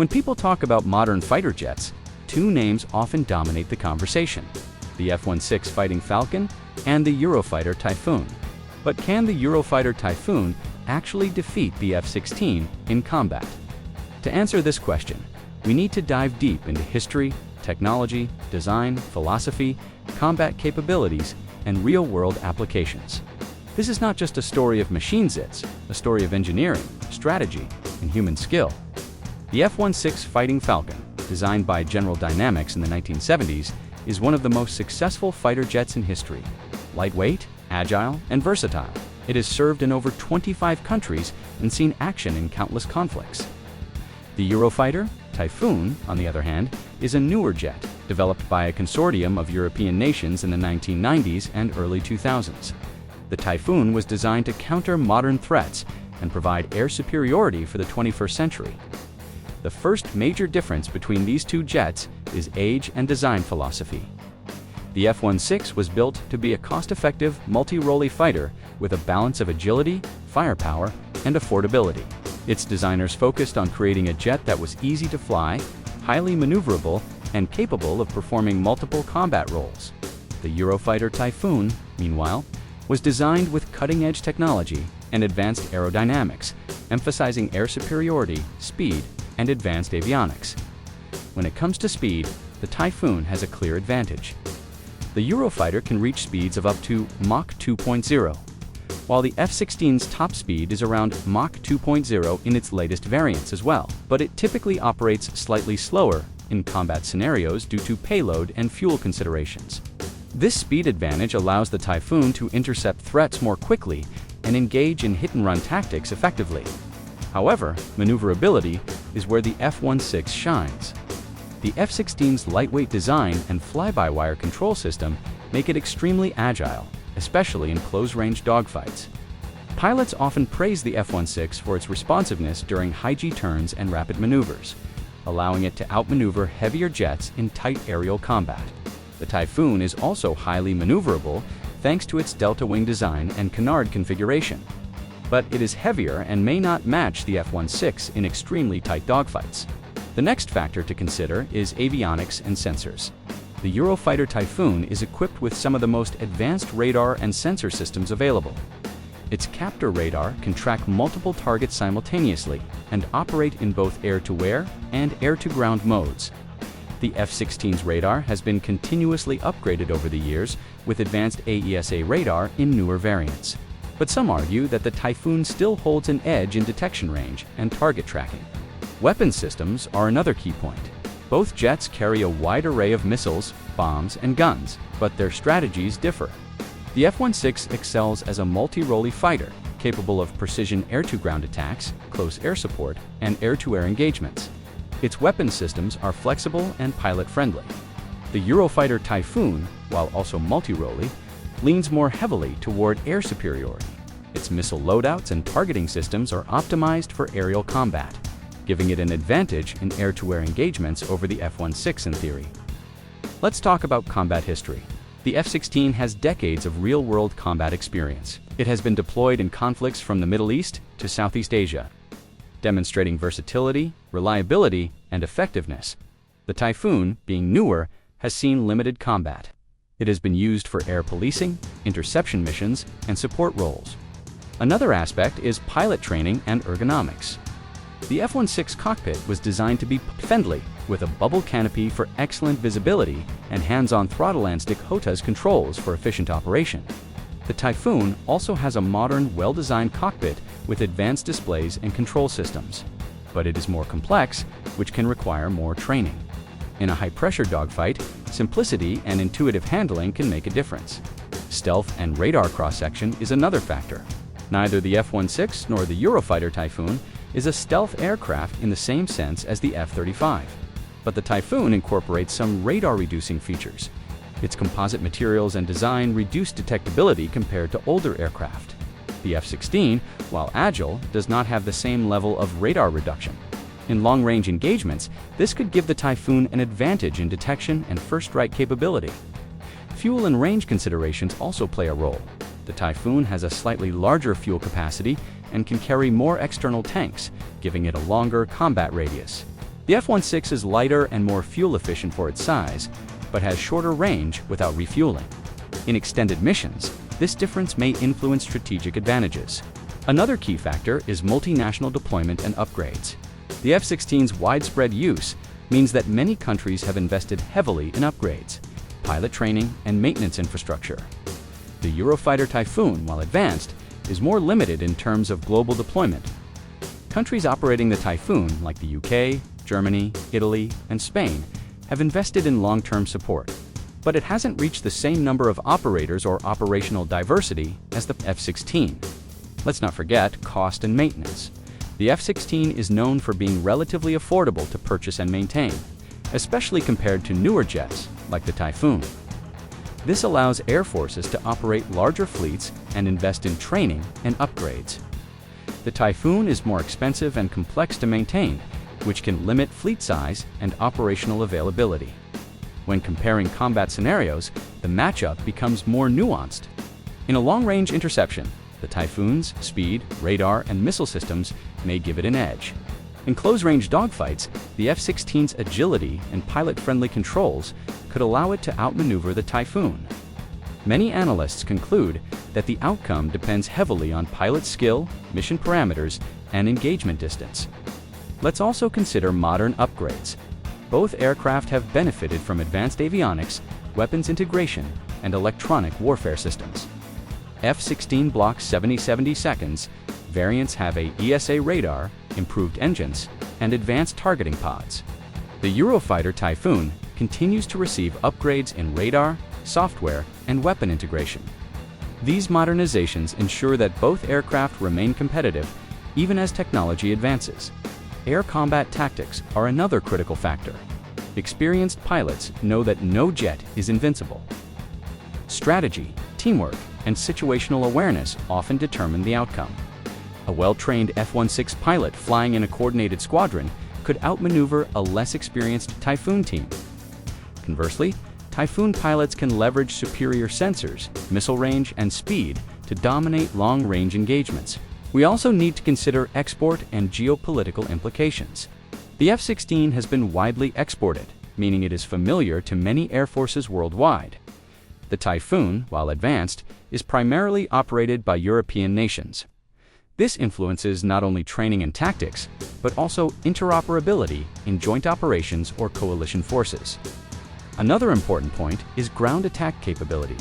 When people talk about modern fighter jets, two names often dominate the conversation: the F-16 Fighting Falcon and the Eurofighter Typhoon. But can the Eurofighter Typhoon actually defeat the F-16 in combat? To answer this question, we need to dive deep into history, technology, design, philosophy, combat capabilities, and real-world applications. This is not just a story of machines, it's a story of engineering, strategy, and human skill. The F-16 Fighting Falcon, designed by General Dynamics in the 1970s, is one of the most successful fighter jets in history. Lightweight, agile, and versatile, it has served in over 25 countries and seen action in countless conflicts. The Eurofighter Typhoon, on the other hand, is a newer jet, developed by a consortium of European nations in the 1990s and early 2000s. The Typhoon was designed to counter modern threats and provide air superiority for the 21st century. The first major difference between these two jets is age and design philosophy. The F-16 was built to be a cost-effective, multi-role fighter with a balance of agility, firepower, and affordability. Its designers focused on creating a jet that was easy to fly, highly maneuverable, and capable of performing multiple combat roles. The Eurofighter Typhoon, meanwhile, was designed with cutting-edge technology and advanced aerodynamics, emphasizing air superiority, speed, and advanced avionics. When it comes to speed, the Typhoon has a clear advantage. The Eurofighter can reach speeds of up to Mach 2.0, while the F-16's top speed is around Mach 2.0 in its latest variants as well, but it typically operates slightly slower in combat scenarios due to payload and fuel considerations. This speed advantage allows the Typhoon to intercept threats more quickly and engage in hit-and-run tactics effectively. However, maneuverability is where the F-16 shines. The F-16's lightweight design and fly-by-wire control system make it extremely agile, especially in close-range dogfights. Pilots often praise the F-16 for its responsiveness during high-G turns and rapid maneuvers, allowing it to outmaneuver heavier jets in tight aerial combat. The Typhoon is also highly maneuverable thanks to its delta wing design and canard configuration. But it is heavier and may not match the F-16 in extremely tight dogfights. The next factor to consider is avionics and sensors. The Eurofighter Typhoon is equipped with some of the most advanced radar and sensor systems available. Its Captor radar can track multiple targets simultaneously and operate in both air-to-air and air-to-ground modes. The F-16's radar has been continuously upgraded over the years with advanced AESA radar in newer variants. But some argue that the Typhoon still holds an edge in detection range and target tracking. Weapon systems are another key point. Both jets carry a wide array of missiles, bombs, and guns, but their strategies differ. The F-16 excels as a multi-role fighter, capable of precision air-to-ground attacks, close air support, and air-to-air engagements. Its weapon systems are flexible and pilot-friendly. The Eurofighter Typhoon, while also multi-role, leans more heavily toward air superiority. Its missile loadouts and targeting systems are optimized for aerial combat, giving it an advantage in air-to-air engagements over the F-16 in theory. Let's talk about combat history. The F-16 has decades of real-world combat experience. It has been deployed in conflicts from the Middle East to Southeast Asia, demonstrating versatility, reliability, and effectiveness. The Typhoon, being newer, has seen limited combat. It has been used for air policing, interception missions, and support roles. Another aspect is pilot training and ergonomics. The F-16 cockpit was designed to be friendly, with a bubble canopy for excellent visibility and hands-on throttle and stick HOTAS controls for efficient operation. The Typhoon also has a modern, well-designed cockpit with advanced displays and control systems. But it is more complex, which can require more training. In a high-pressure dogfight, simplicity and intuitive handling can make a difference. Stealth and radar cross-section is another factor. Neither the F-16 nor the Eurofighter Typhoon is a stealth aircraft in the same sense as the F-35. But the Typhoon incorporates some radar-reducing features. Its composite materials and design reduce detectability compared to older aircraft. The F-16, while agile, does not have the same level of radar reduction. In long-range engagements, this could give the Typhoon an advantage in detection and first-strike capability. Fuel and range considerations also play a role. The Typhoon has a slightly larger fuel capacity and can carry more external tanks, giving it a longer combat radius. The F-16 is lighter and more fuel efficient for its size, but has shorter range without refueling. In extended missions, this difference may influence strategic advantages. Another key factor is multinational deployment and upgrades. The F-16's widespread use means that many countries have invested heavily in upgrades, pilot training, and maintenance infrastructure. The Eurofighter Typhoon, while advanced, is more limited in terms of global deployment. Countries operating the Typhoon, like the UK, Germany, Italy, and Spain, have invested in long-term support, but it hasn't reached the same number of operators or operational diversity as the F-16. Let's not forget cost and maintenance. The F-16 is known for being relatively affordable to purchase and maintain, especially compared to newer jets like the Typhoon. This allows air forces to operate larger fleets and invest in training and upgrades. The Typhoon is more expensive and complex to maintain, which can limit fleet size and operational availability. When comparing combat scenarios, the matchup becomes more nuanced. In a long-range interception, the Typhoon's speed, radar, and missile systems may give it an edge. In close-range dogfights, the F-16's agility and pilot-friendly controls could allow it to outmaneuver the Typhoon. Many analysts conclude that the outcome depends heavily on pilot skill, mission parameters, and engagement distance. Let's also consider modern upgrades. Both aircraft have benefited from advanced avionics, weapons integration, and electronic warfare systems. F-16 Block 7070 seconds variants have a ESA radar, improved engines, and advanced targeting pods. The Eurofighter Typhoon continues to receive upgrades in radar, software, and weapon integration. These modernizations ensure that both aircraft remain competitive even as technology advances. Air combat tactics are another critical factor. Experienced pilots know that no jet is invincible. Strategy, teamwork, and situational awareness often determine the outcome. A well-trained F-16 pilot flying in a coordinated squadron could outmaneuver a less experienced Typhoon team. Conversely, Typhoon pilots can leverage superior sensors, missile range, and speed to dominate long-range engagements. We also need to consider export and geopolitical implications. The F-16 has been widely exported, meaning it is familiar to many air forces worldwide. The Typhoon, while advanced, is primarily operated by European nations. This influences not only training and tactics, but also interoperability in joint operations or coalition forces. Another important point is ground attack capability.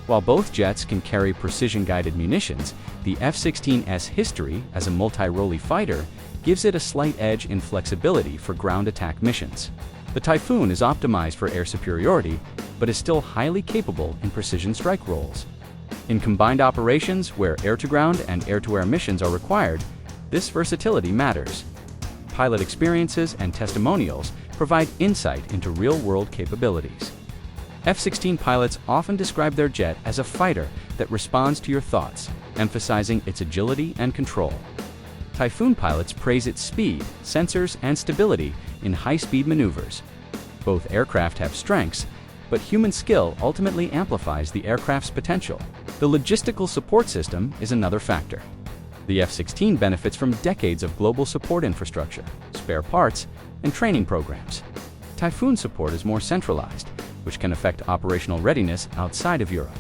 While both jets can carry precision-guided munitions, the F-16's history as a multi-role fighter gives it a slight edge in flexibility for ground attack missions. The Typhoon is optimized for air superiority, but is still highly capable in precision strike roles. In combined operations where air-to-ground and air-to-air missions are required, this versatility matters. Pilot experiences and testimonials provide insight into real-world capabilities. F-16 pilots often describe their jet as a fighter that responds to your thoughts, emphasizing its agility and control. Typhoon pilots praise its speed, sensors, and stability in high-speed maneuvers. Both aircraft have strengths, but human skill ultimately amplifies the aircraft's potential. The logistical support system is another factor. The F-16 benefits from decades of global support infrastructure, spare parts, and training programs. Typhoon support is more centralized, which can affect operational readiness outside of Europe.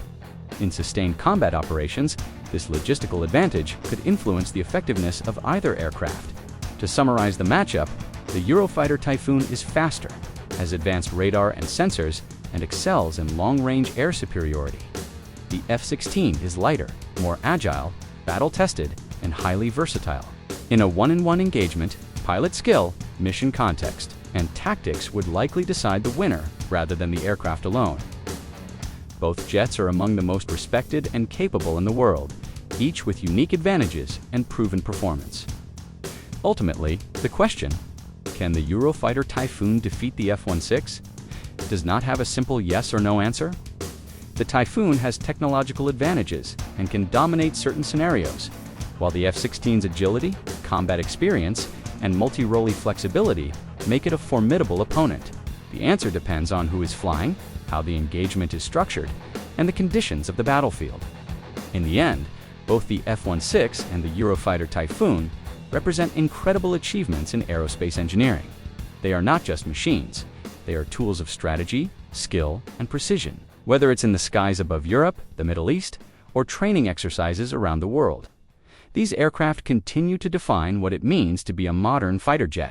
In sustained combat operations, this logistical advantage could influence the effectiveness of either aircraft. To summarize the matchup, the Eurofighter Typhoon is faster, has advanced radar and sensors, and excels in long-range air superiority. The F-16 is lighter, more agile, battle-tested, and highly versatile. In a one-on-one engagement, pilot skill, mission context, and tactics would likely decide the winner rather than the aircraft alone. Both jets are among the most respected and capable in the world, each with unique advantages and proven performance. Ultimately, the question, can the Eurofighter Typhoon defeat the F-16? Does not have a simple yes or no answer. The Typhoon has technological advantages and can dominate certain scenarios, while the F-16's agility, combat experience, and multi-role flexibility make it a formidable opponent. The answer depends on who is flying, how the engagement is structured, and the conditions of the battlefield. In the end, both the F-16 and the Eurofighter Typhoon represent incredible achievements in aerospace engineering. They are not just machines. They are tools of strategy, skill, and precision, whether it's in the skies above Europe, the Middle East, or training exercises around the world. These aircraft continue to define what it means to be a modern fighter jet.